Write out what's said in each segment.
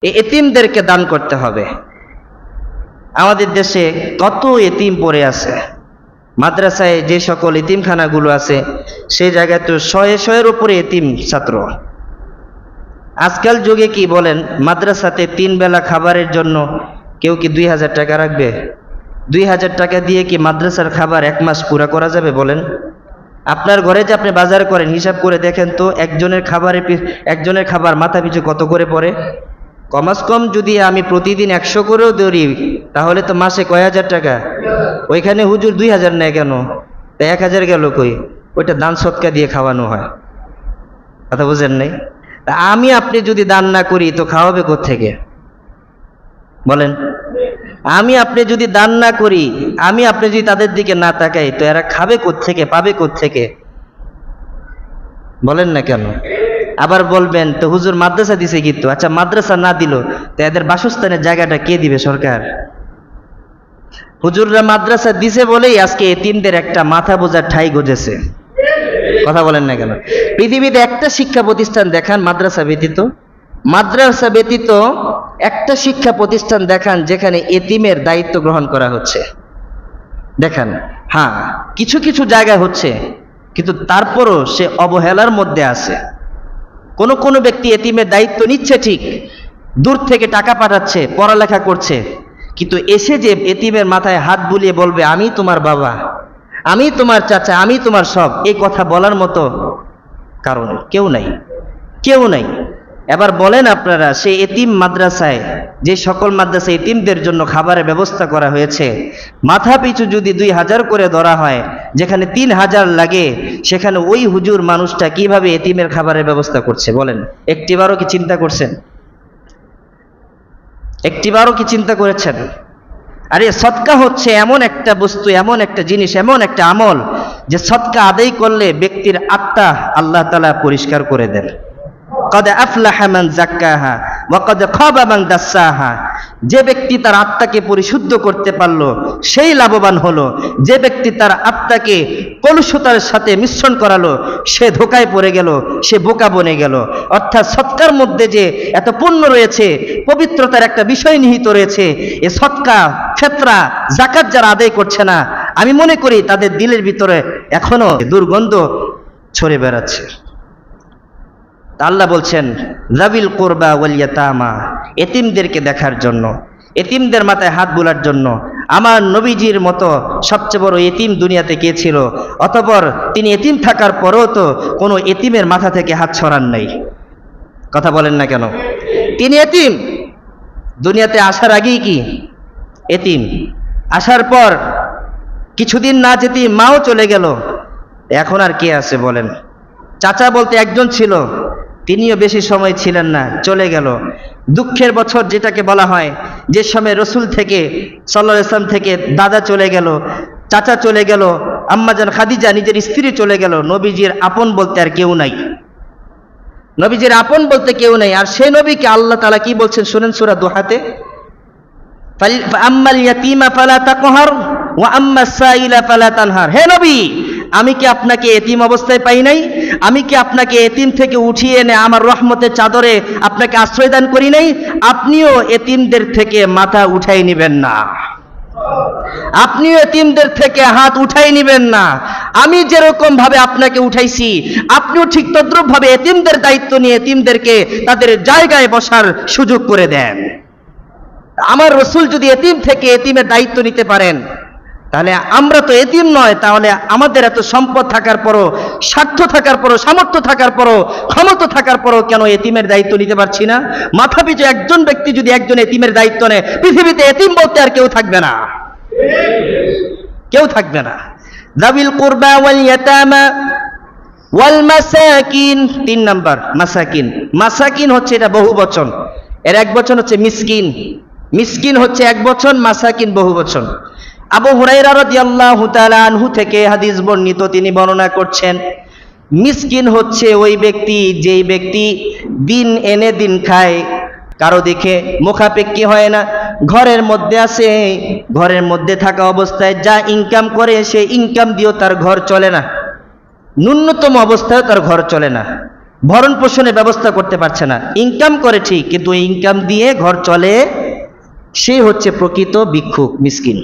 এই এতিমদেরকে দান করতে হবে। আমাদের দেশে কত এতিম পড়ে আছে, মাদ্রাসায় যে সকল এতিমখানাগুলো আছে সেই জায়গায় তো শয়ে শয়ের উপরে এতিম ছাত্র। আজকাল যুগে কি বলেন, মাদ্রাসাতে 3 বেলা খাবারের জন্য কেউ কি 2000 টাকা রাখবে? 2000 টাকা দিয়ে কি মাদ্রাসার খাবার 1 মাস পুরা করা যাবে বলেন? আপনার ঘরে যে আপনি বাজার করেন হিসাব করে দেখেন তো, একজনের খাবার মাথা পিছু কত করে পড়ে? কমাস কম যদি আমি প্রতিদিন 100 করেও ধরি তাহলে তো মাসে কয় হাজার টাকা। ওইখানে হুজুর 2000 নেয় কেন? তাই 1000 গেল কই? ওইটা দান সৎকা দিয়ে খাওয়ানো হয়। কথা বুঝেন নাই? আমি আপনি যদি দান না করি তো খাওয়াবে কোত্থেকে বলেন? আমি আপনি যদি দান না করি, আমি আপনি যদি তাদের দিকে না তাকাই তো এরা খাবে কোত্থেকে, পাবে কোত্থেকে বলেন না কেন? আবার বলবেন তো হুজুর মাদ্রাসা দিছে কিন্তু। আচ্ছা মাদ্রাসা না দিল তো এদের বাসস্থানের জায়গাটা কে দিবে? সরকার। হুজুররা মাদ্রাসা দিছে বলেই আজকে এতিমদের একটা মাথা বোঝার ঠাঁই গজেছে। কথা বলেন না কেন? পৃথিবীতে একটা শিক্ষা প্রতিষ্ঠান দেখান মাদ্রাসা ব্যতীত একটা শিক্ষা প্রতিষ্ঠান দেখান যেখানে এতিমের দায়িত্ব গ্রহণ করা হচ্ছে। দেখান। হ্যাঁ, কিছু কিছু জায়গায় হচ্ছে, কিন্তু তারপরও সে অবহেলার মধ্যে আছে। কোনো ব্যক্তি এতিমের দায়িত্ব নিচ্ছে ঠিক, দূর থেকে টাকা পাঠাচ্ছে, পড়ালেখা করছে, কিন্তু এসে যে এতিমের মাথায় হাত বুলিয়ে বলবে আমি তোমার বাবা, আমি তোমার চাচা, আমি তোমার সব, এই কথা বলার মতো কারণ কেউ নাই। এবার বলেন আপনারা, সেই এতিম মাদ্রাসায়, যে সকল মাদ্রাসায় এতিমদের জন্য খাবারের ব্যবস্থা করা হয়েছে, মাথা পিছু যদি 2000 করে ধরা হয়, যেখানে 3000 লাগে, সেখানে ওই হুজুর মানুষটা কিভাবে এতিমের খাবারের ব্যবস্থা করছে বলেন? একটিবারও কি চিন্তা করছেন? একটিবারও কি চিন্তা করেছেন? আরে সদকা হচ্ছে এমন একটা বস্তু, এমন একটা জিনিস, এমন একটা আমল যে সদকা আদায় করলে ব্যক্তির আত্মা আল্লাহ তাআলা পরিষ্কার করে দেন। কদ আফলাহা মান যাক্কাহা ওয়া কদ খাবা মান দাসসাহা। যে ব্যক্তি তার আত্মাকে পরিশুদ্ধ করতে পারলো সেই লাভবান হলো। যে ব্যক্তি তার আত্মাকে কলুষতার সাথে মিশ্রণ করালো সে ধোঁকায় পড়ে গেল, সে বোকা বনে গেল। অর্থাৎ সদকার মধ্যে যে এত পুণ্য রয়েছে, পবিত্রতার একটা বিষয় নিহিত রয়েছে, এ সদকা, ফিতরা, যাকাত যারা আদায় করছে না, আমি মনে করি তাদের দিলের ভিতরে এখনো দুর্গন্ধ ছড়ে বেড়াচ্ছে। আল্লাহ বলছেন যাবিল কুরবা ওয়াল ইয়াতামা, এতিমদেরকে দেখার জন্য, এতিমদের মাথায় হাত বুলার জন্য। আমার নবীজির মতো সবচেয়ে বড় এতিম দুনিয়াতে কে ছিল? অতঃপর তিনি এতিম থাকার পরেও তো কোনো এতিমের মাথা থেকে হাত সরান নাই। কথা বলেন না কেন? তিনি এতিম, দুনিয়াতে আসার আগেই কি এতিম, আসার পর কিছুদিন না যেতে মাও চলে গেল, এখন আর কে আছে বলেন? চাচা বলতে একজন ছিল, তিনিও বেশি সময় ছিলেন না, চলে গেল। দুঃখের বছর যেটাকে বলা হয়, যে সময় রসুল থেকে সাল্লাল্লাহু আলাইহি ওয়াসাল্লাম থেকে দাদা চলে গেল, চাচা চলে গেল, আম্মাজান খাদিজা নিজের স্ত্রী চলে গেল, নবীজির আপন বলতে আর কেউ নাই। নবীজির আপন বলতে কেউ নেই। আর সেই নবীকে আল্লাহ তাআলা কি বলছেন শুনেন সূরা দুহাতে, আম্মাল ইয়াতীমা ফালা তাকহার ওয়া আম্মাস সাইলা ফালা তানহার। হে নবী, আমি কি আপনাকে এতিম অবস্থায় পাই নাই? আমি কি আপনাকে এতিম থেকে উঠিয়ে এনে আমার রহমতের চাদরে আপনাকে আশ্রয় দান করি নাই? আপনিও এতিমদের থেকে মাথা উঠাই নেবেন না, আপনিও এতিমদের থেকে হাত উঠাই নেবেন না। আমি যেরকম ভাবে আপনাকে উঠাইছি, আপনিও ঠিক তদ্রুপ ভাবে এতিমদের দায়িত্ব নিয়ে এতিমদেরকে তাদের জায়গায় বসার সুযোগ করে দেন। আমার রসুল যদি এতিম থেকে এতিমের দায়িত্ব নিতে পারেন, তাহলে আমরা তো এতিম নয়, তাহলে আমাদের এত সম্পদ থাকার পরও, স্বার্থ থাকার পরও, সামর্থ্য থাকার পরও, ক্ষমতা থাকার পরও কেন এতিমের দায়িত্ব নিতে পারছি না? মাথা পিছু একজন ব্যক্তি যদি একজন এতিমের দায়িত্ব নেয়, পৃথিবীতে এতিম বলতে আর কেউ থাকবে না, কেউ থাকবে না। যাবিল কুরবা ওয়াল ইয়াতামা ওয়াল মাসাকিন। 3 নাম্বার মাসাকিন। মাসাকিন হচ্ছে এটা বহু বচন, এর এক বচন হচ্ছে মিসকিন। মিসকিন হচ্ছে এক বচন, মাসাকিন বহু বচন। আবু হুরায়রা রাদিয়াল্লাহু তাআলা আনহু থেকে হাদিস বর্ণিত, তিনি বর্ণনা করছেন, মিসকিন হচ্ছে ওই ব্যক্তি যেই ব্যক্তি দিন এনে দিন খায়, কারো দেখে মুখাপেক্ষী হয় না, ঘরের মধ্যে আছে, ঘরের মধ্যে থাকা অবস্থায় যা ইনকাম করে সেই ইনকাম দিয়েও তার ঘর চলে না, ন্যূনতম অবস্থায় তার ঘর চলে না। ভরণ পোষণের ব্যবস্থা করতে পারছে না, ইনকাম করে ঠিক, কিন্তু ইনকাম দিয়ে ঘর চলে, সে হচ্ছে প্রকৃত ভিক্ষুক, মিসকিন।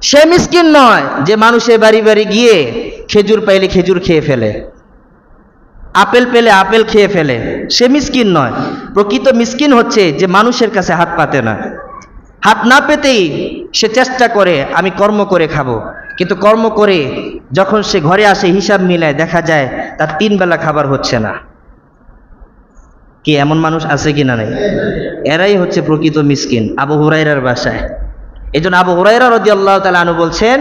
সে মিসকিন নয় যে মানুষের বাড়ি বাড়ি গিয়ে খেজুর পাইলে খেজুর খেয়ে ফেলে, আপেল পেলে আপেল খেয়ে ফেলে, সে মিসকিন নয়। প্রকৃত মিসকিন হচ্ছে যে মানুষের কাছে হাত পাতে না, হাত না পেতেই সে চেষ্টা করে আমি কর্ম করে খাবো, কিন্তু কর্ম করে যখন সে ঘরে আসে হিসাব মিলায় দেখা যায় তার 3 বেলা খাবার হচ্ছে না। কি এমন মানুষ আছে কিনা? নাই। এরাই হচ্ছে প্রকৃত মিসকিন আবু হুরায়রার ভাষায়। এজন্য আবু হুরায়রা রাদিয়াল্লাহু তাআলা আনহু বলছেন,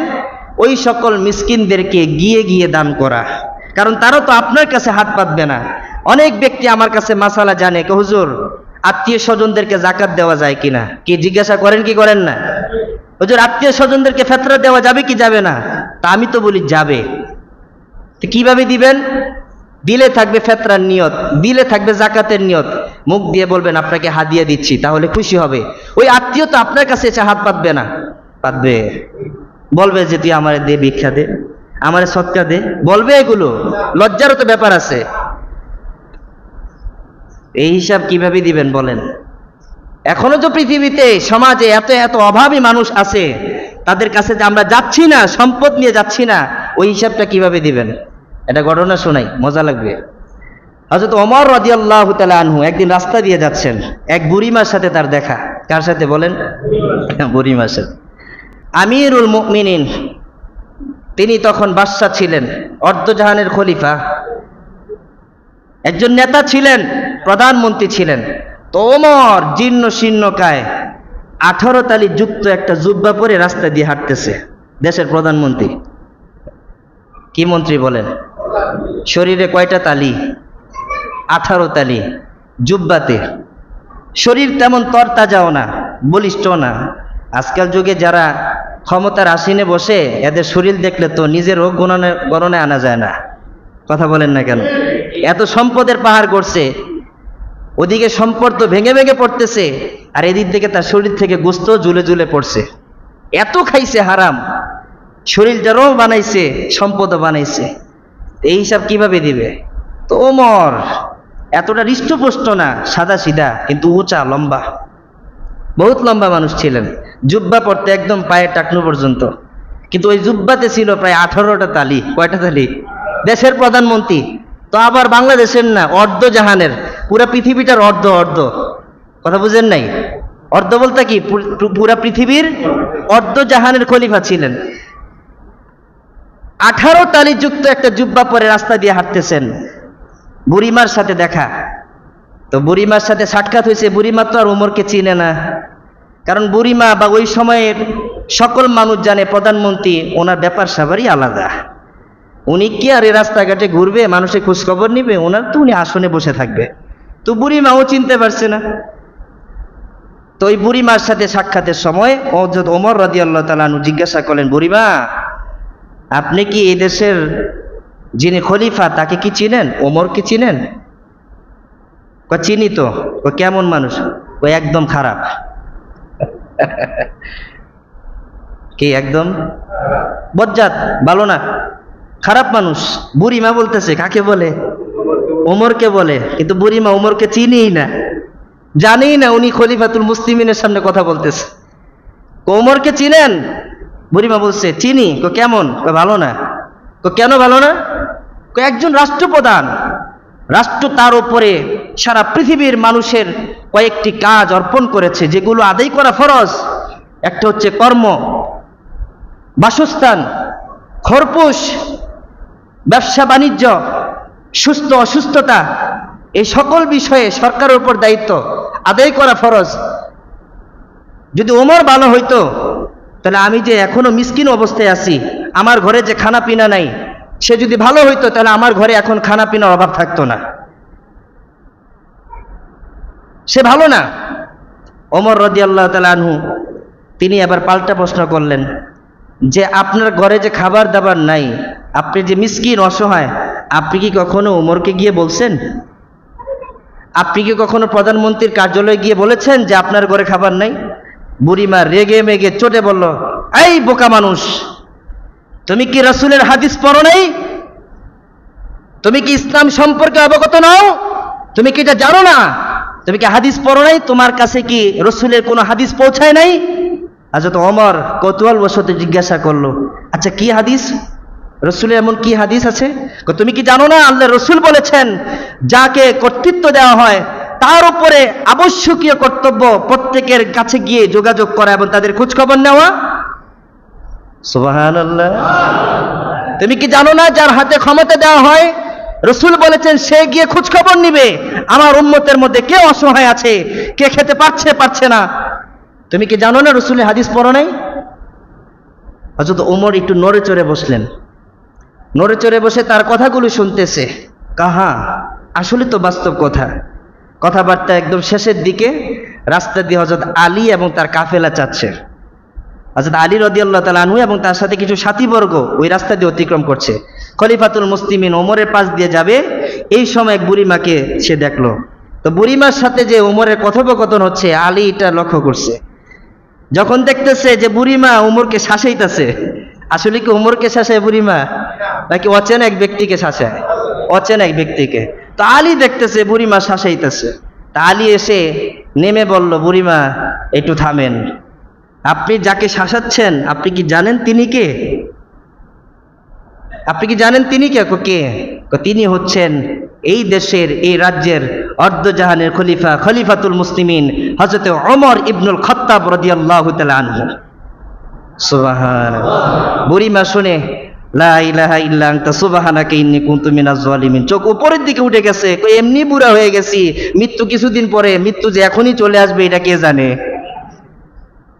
ওই সকল মিসকিনদেরকে গিয়ে গিয়ে দান করা, কারণ তারা তো আপনার কাছে হাত পাতবে না। অনেক ব্যক্তি আমার কাছে মাসালা জানে, হুজুর আত্মীয় স্বজনদেরকে যাকাত দেওয়া যায় কিনা, কি জিজ্ঞাসা করেন কি করেন না? হুজুর আত্মীয় স্বজনদেরকে ফিতরা দেওয়া যাবে কি যাবে না? তা আমি তো বলি যাবে। তো কিভাবে দিবেন? দিলে থাকবে ফিতরার নিয়ত, দিলে থাকবে যাকাতের নিয়ত, মুখ দিয়ে বলবেন আপনাকে হাদিয়া দিচ্ছি, তাহলে খুশি হবে। ওই আত্মীয় তো আপনার কাছে এসে হাত পাতবে না, পাতবে, বলবে যে তুই আমারে দে, ভিক্ষা দে, আমারে সদকা দে, বলবে। এগুলো লজ্জারও তো ব্যাপার আছে। এই হিসাব কিভাবে দিবেন বলেন? এখনো তো পৃথিবীতে সমাজে এত এত অভাবী মানুষ আছে, তাদের কাছে যে আমরা যাচ্ছি না, সম্পদ নিয়ে যাচ্ছি না, ওই হিসাবটা কিভাবে দিবেন? এটা ঘটনা শোনাই, মজা লাগবে। হযরত ওমর রাদিয়াল্লাহু তাআলা আনহু একদিন রাস্তা দিয়ে যাচ্ছেন, এক বুড়িমার সাথে তার দেখা। কার সাথে বলেন? বুড়িমার সাথে। আমিরুল মুমিনিন, তিনি তখন বাদশা ছিলেন, অর্ধজাহানের খলিফা, একজন নেতা ছিলেন, প্রধানমন্ত্রী ছিলেন। তো ওমর জীর্ণ শীর্ণকায় 18 তালি যুক্ত একটা জুব্বা পরে রাস্তা দিয়ে হাঁটতেছে। দেশের প্রধানমন্ত্রী, কি মন্ত্রী বলেন? শরীরে কয়টা তালি? 18 তালি, জুব্বাতে। শরীর তেমন তরতাজাও না, বলিষ্ঠও না। আজকাল যুগে যারা ক্ষমতার আসীনে বসে, এদের শরীর দেখলে তো নিজের রোগ গণনায় আনা যায় না। কথা বলেন না কেন? এত সম্পদের পাহাড় করছে, ওদিকে সম্পদ তো ভেঙে ভেঙে পড়তেছে, আর এদিক থেকে তার শরীর থেকে গোস্ত ঝুলে ঝুলে পড়ছে। এত খাইছে হারাম, শরীরটারও বানাইছে, সম্পদও বানাইছে। এই হিসাব কিভাবে দিবে? তো ওমর এতটা হৃষ্টপুষ্ট না, সাদা সিধা, কিন্তু উঁচা লম্বা, বহুত লম্বা মানুষ ছিলেন। জুব্বা পড়তে একদম পায়ের টাকনু পর্যন্ত, কিন্তু ওই জুব্বাতে ছিল প্রায় 18টা তালি। কয়টা তালি? দেশের প্রধানমন্ত্রী তো আবার বাংলাদেশের না, অর্ধজাহানের, পুরা পৃথিবীটার অর্ধ অর্ধ। কথা বুঝেন নাই? অর্ধ বলতে কি? পুরা পৃথিবীর অর্ধজাহানের খলিফা ছিলেন। 18 তালি যুক্ত একটা জুব্বা পরে রাস্তা দিয়ে হাঁটতেছেন, বুড়িমার সাথে দেখা। তো বুড়িমার সাথে সাক্ষাৎ হয়েছে। বুড়িমা তো আর ওমরকে চিনে না, কারণ বুড়িমা বা ওই সময়ের সকল মানুষ জানে প্রধানমন্ত্রী, ওনার ব্যাপার স্যাপারই আলাদা। উনি কি আর এই রাস্তাঘাটে ঘুরবে, মানুষের খোঁজ খবর নিবে? ওনার তো উনি আসনে বসে থাকবে। তো বুড়িমাও চিনতে পারছে না। তো ওই বুড়িমার সাথে সাক্ষাতের সময় হযরত ওমর রাদিয়াল্লাহু তাআলা আনহু জিজ্ঞাসা করলেন, বুড়িমা আপনি কি এই দেশের যিনি খলিফা তাকে কি চিনেন? ওমরকে চিনেন? চিনি তো। কেমন মানুষ? একদম খারাপ। কি একদম বজ্জাত, ভালো না, খারাপ মানুষ। বুড়িমা বলতেছে, কাকে বলে? ওমরকে বলে। কিন্তু বুড়িমা ওমরকে চিনিই না, জানেই না উনি খলিফাতুল মুসলিমিনের সামনে কথা বলতেছে। ওমরকে চিনেন? বুড়িমা বলছে চিনি। কেমন? ভালো না। কেন ভালো না? একজন রাষ্ট্রপ্রধান, রাষ্ট্র তার উপরে সারা পৃথিবীর মানুষের কয়েকটি কাজ অর্পণ করেছে, যেগুলো আদায় করা ফরজ। একটা হচ্ছে কর্ম, বাসস্থান, খরপোশ, ব্যবসা বাণিজ্য, সুস্থ অসুস্থতা, এই সকল বিষয়ে সরকারের উপর দায়িত্ব, আদায় করা ফরজ। যদি ওমর ভালো হইতো, তাহলে আমি যে এখনো মিসকিন অবস্থায় আছি, আমার ঘরে যে খানা পিনা নাই, সে যদি ভালো হইতো তাহলে আমার ঘরে এখন খানা পিনার অভাব থাকতো না। সে ভালো না। ওমর রাদিয়াল্লাহু তাআলা আনহু তিনি আবার পাল্টা প্রশ্ন করলেন যে আপনার ঘরে যে খাবার দাবার নাই, আপনি যে মিসকিন অসহায়, আপনি কি কখনো ওমরকে গিয়ে বলছেন? আপনি কি কখনো প্রধানমন্ত্রীর কার্যালয়ে গিয়ে বলেছেন যে আপনার ঘরে খাবার নাই? বুড়িমা রেগে মেগে চটে বলল, এই বোকা মানুষ, তুমি কি রাসূলের হাদিস পড়ো নাই? তুমি কি ইসলাম সম্পর্কে অবগত নও? তুমি কি এটা জানো না? তুমি কি হাদিস পড়ো নাই? তোমার কাছে কি রসুলের কোনো হাদিস পৌঁছায় নাই? হযরত ওমর কৌতূহল বশত জিজ্ঞাসা করলো, আচ্ছা কি হাদিস? রসুলের এমন কি হাদিস আছে? তুমি কি জানো না আল্লাহ রসুল বলেছেন যাকে কর্তৃত্ব দেওয়া হয় তার উপরে আবশ্যকীয় কর্তব্য প্রত্যেকের কাছে গিয়ে যোগাযোগ করা এবং তাদের খোঁজ খবর নেওয়া। সুবহানাল্লাহ। তুমি কি জানো না যার হাতে ক্ষমতা দেওয়া হয় রসুল বলেছেন সে গিয়ে খোঁজ খবর নিবে আমার উম্মতের মধ্যে কে অসহায় আছে, কে খেতে পারছে না। তুমি কি জানো না? রসুলের হাদিস পড়ো নাই? হযরত ওমর একটু নড়ে চড়ে বসলেন, নড়ে চড়ে বসে তার কথাগুলো শুনতেছে। কাহা আসলে তো বাস্তব কথা। কথাবার্তা একদম শেষের দিকে রাস্তা দিয়ে হযরত আলী এবং তার কাফেলা যাচ্ছে। হযরত আলী রাদিয়াল্লাহু তাআলা আনহু এবং তার সাথে কিছু সাথীবর্গ ওই রাস্তা দিয়ে অতিক্রম করছে। খলিফাতুল মুসলিমিন ওমরের পাশ দিয়ে যাবে, এই সময় এক বুড়িমাকে সে দেখলো। তো বুড়িমার সাথে যে ওমরের কথোপকথন হচ্ছে আলী এটা লক্ষ্য করছে। যখন দেখতেছে যে বুড়িমা ওমরকে শাসাইতেছে, আসলে কি ওমরকে শাসায় বুড়িমা নাকি অচেনা এক ব্যক্তিকে শাসায়? অচেনা এক ব্যক্তিকে। তো আলী দেখতেছে বুড়িমা শাসাইতেছে। তা আলী এসে নেমে বলল, বুড়িমা একটু থামেন, আপনি যাকে শাসাচ্ছেন আপনি কি জানেন তিনি কে? আপনি কি জানেন তিনি কে? কে? তিনি হচ্ছেন এই দেশের এই রাজ্যের অর্ধজাহানের খলিফা, খলিফাতুল মুসলিমিন হযরত ওমর ইবনুল খাত্তাব রাদিয়াল্লাহু তাআলা আনহু। সুবহানাল্লাহ। বুড়িমা শুনে লা ইলাহা ইল্লা আনতা সুবহানাকা ইন্নী কুনতু মিনাজ জালিমিন, চোখ উপরের দিকে উঠে গেছে। এমনি বুড়া হয়ে গেছি, মৃত্যু কিছুদিন পরে, মৃত্যু যে এখনই চলে আসবে এটা কে জানে।